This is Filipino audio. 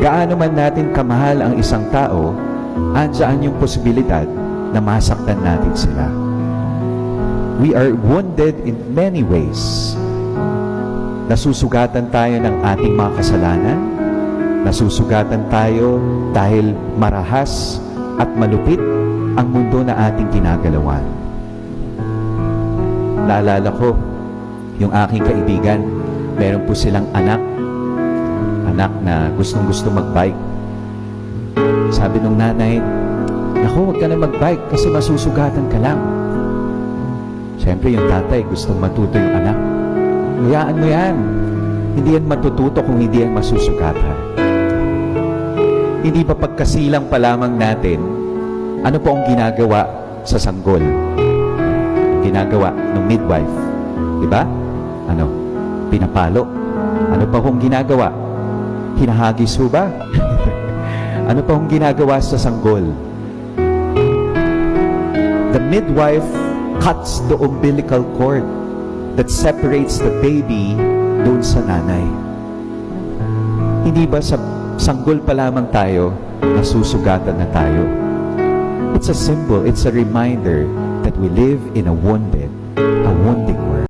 gaano man natin kamahal ang isang tao, andyan yung posibilidad na masaktan natin sila. We are wounded in many ways. Nasusugatan tayo ng ating mga kasalanan. Nasusugatan tayo dahil marahas at malupit ang mundo na ating ginagalawan. Naalala ko, yung aking kaibigan, meron po silang anak na gustong-gusto mag-bike. Sabi nung nanay, "Naku, huwag ka na mag-bike kasi masusugatan ka lang." Siyempre, yung tatay gustong matuto yung anak. Hayaan mo yan. Hindi yan matututo kung hindi yan masusugatan. Hindi ba pagkasilang pa lamang natin, ano po ang ginagawa sa sanggol? Ginagawa ng midwife. Diba? Ano? Pinapalo. Ano pa kung ginagawa? Hinahagis ho ba? Ano pa kung ginagawa sa sanggol? The midwife cuts the umbilical cord that separates the baby doon sa nanay. Hindi ba sa sanggol pa lamang tayo, nasusugatan na tayo? It's a symbol, it's a reminder that we live in a wounding world.